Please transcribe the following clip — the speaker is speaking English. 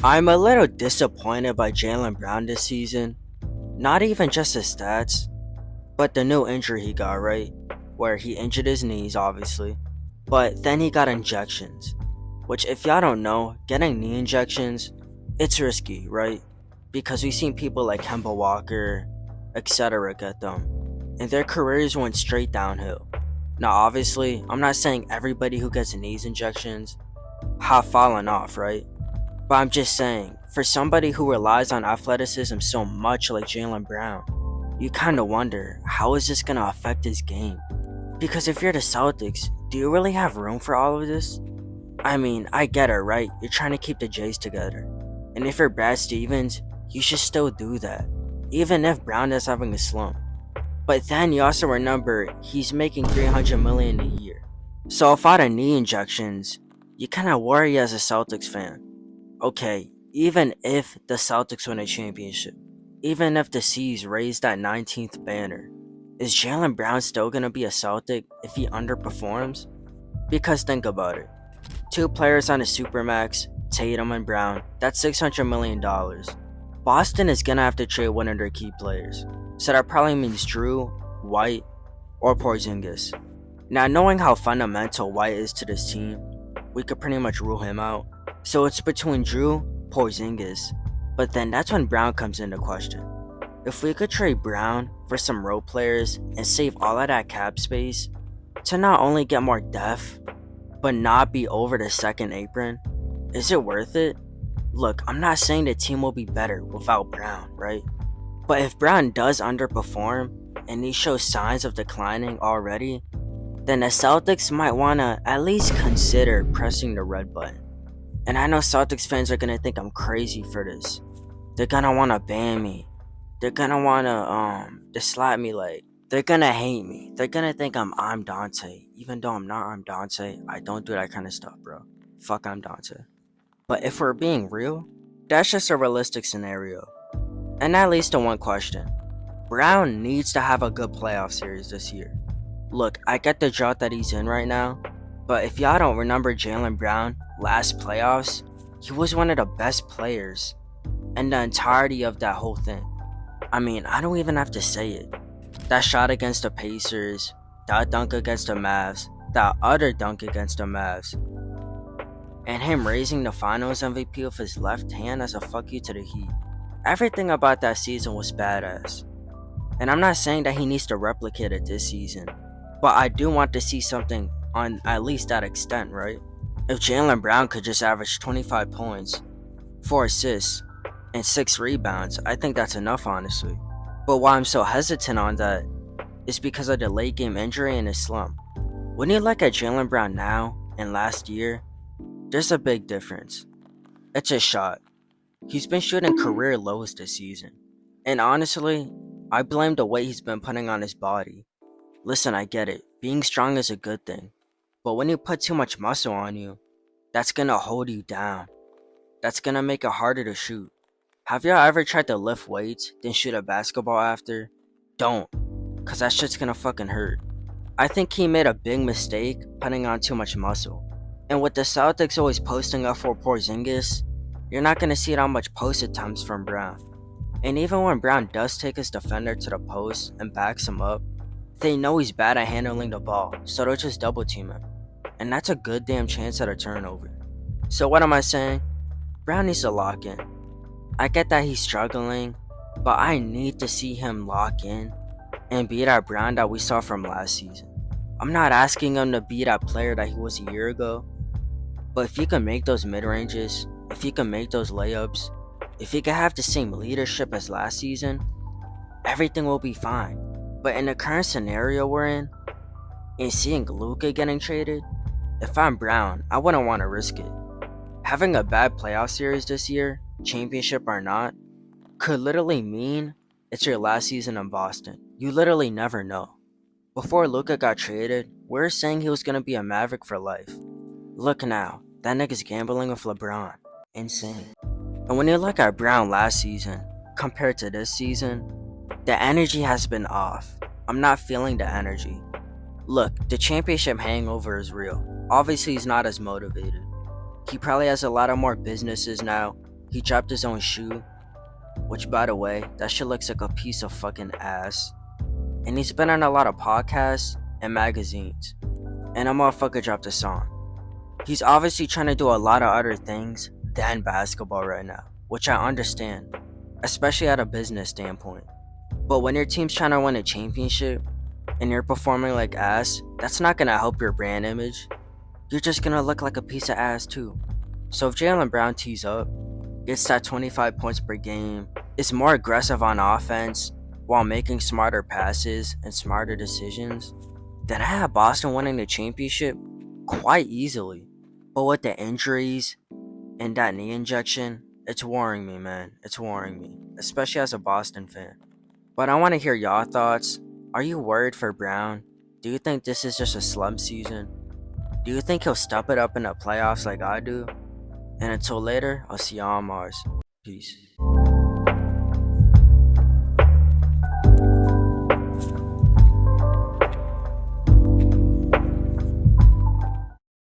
I'm a little disappointed by Jaylen Brown this season. Not even just his stats, but the new injury he got, right? Where he injured his knees, obviously. But then he got injections. Which, if y'all don't know, getting knee injections, it's risky, right? Because we've seen people like Kemba Walker, etc. get them. And their careers went straight downhill. Now, obviously, I'm not saying everybody who gets knees injections have fallen off, right? But I'm just saying, for somebody who relies on athleticism so much like Jaylen Brown, you kinda wonder, how is this gonna affect his game? Because if you're the Celtics, do you really have room for all of this? I mean, I get it, right? You're trying to keep the Jays together. And if you're Brad Stevens, you should still do that, even if Brown is having a slump. But then you also remember, he's making $300 million a year. So without the knee injections, you kinda worry as a Celtics fan. Okay, even if the Celtics win a championship, even if the C's raise that 19th banner, is Jaylen Brown still gonna be a Celtic if he underperforms? Because think about it. Two players on a supermax, Tatum and Brown, that's $600 million. Boston is gonna have to trade one of their key players. So that probably means Drew, White, or Porzingis. Now, knowing how fundamental White is to this team, we could pretty much rule him out. So it's between Drew, Porzingis, but then that's when Brown comes into question. If we could trade Brown for some role players and save all of that cap space to not only get more depth, but not be over the second apron, is it worth it? Look, I'm not saying the team will be better without Brown, right? But if Brown does underperform and he shows signs of declining already, then the Celtics might want to at least consider pressing the red button. And I know Celtics fans are gonna think I'm crazy for this. They're gonna wanna ban me. They're gonna wanna just slap me, like they're gonna hate me. They're gonna think I'm Dante. Even though I'm not I'm Dante, I don't do that kind of stuff, bro. Fuck I'm Dante. But if we're being real, that's just a realistic scenario. And that leads to one question. Brown needs to have a good playoff series this year. Look, I get the drought that he's in right now, but if y'all don't remember Jaylen Brown, last playoffs, he was one of the best players in the entirety of that whole thing. I mean, I don't even have to say it. That shot against the Pacers, that dunk against the Mavs, that other dunk against the Mavs, and him raising the finals MVP with his left hand as a fuck you to the Heat. Everything about that season was badass. And I'm not saying that he needs to replicate it this season, but I do want to see something on at least that extent, right? If Jaylen Brown could just average 25 points, 4 assists, and 6 rebounds, I think that's enough, honestly. But why I'm so hesitant on that is because of the late game injury and his slump. When you look at Jaylen Brown now and last year, there's a big difference. It's his shot. He's been shooting career lows this season. And honestly, I blame the weight he's been putting on his body. Listen, I get it. Being strong is a good thing. But when you put too much muscle on you, that's gonna hold you down. That's gonna make it harder to shoot. Have y'all ever tried to lift weights, then shoot a basketball after? Don't, cause that shit's gonna fucking hurt. I think he made a big mistake putting on too much muscle. And with the Celtics always posting up for Porzingis, you're not gonna see that much post attempts from Brown. And even when Brown does take his defender to the post and backs him up, they know he's bad at handling the ball, so they'll just double team him. And that's a good damn chance at a turnover. So what am I saying? Brown needs to lock in. I get that he's struggling, but I need to see him lock in and be that Brown that we saw from last season. I'm not asking him to be that player that he was a year ago, but if he can make those mid-ranges, if he can make those layups, if he can have the same leadership as last season, everything will be fine. But in the current scenario we're in, and seeing Luka getting traded, if I'm Brown, I wouldn't want to risk it. Having a bad playoff series this year, championship or not, could literally mean it's your last season in Boston. You literally never know. Before Luka got traded, we were saying he was going to be a Maverick for life. Look now, that nigga's gambling with LeBron. Insane. And when you look at Brown last season, compared to this season, the energy has been off. I'm not feeling the energy. Look, the championship hangover is real. Obviously, he's not as motivated. He probably has a lot of more businesses now, He dropped his own shoe, which by the way, that shit looks like a piece of fucking ass. And he's been on a lot of podcasts and magazines. And a motherfucker dropped a song. He's obviously trying to do a lot of other things than basketball right now, which I understand, especially at a business standpoint. But when your team's trying to win a championship and you're performing like ass, that's not gonna help your brand image. You're just gonna look like a piece of ass too. So if Jaylen Brown tees up, gets that 25 points per game, is more aggressive on offense while making smarter passes and smarter decisions, then I have Boston winning the championship quite easily. But with the injuries and that knee injection, it's worrying me, man. It's worrying me, especially as a Boston fan. But I want to hear y'all thoughts. Are you worried for Brown? Do you think this is just a slump season? Do you think he'll step it up in the playoffs like I do? And until later, I'll see y'all on Mars. Peace.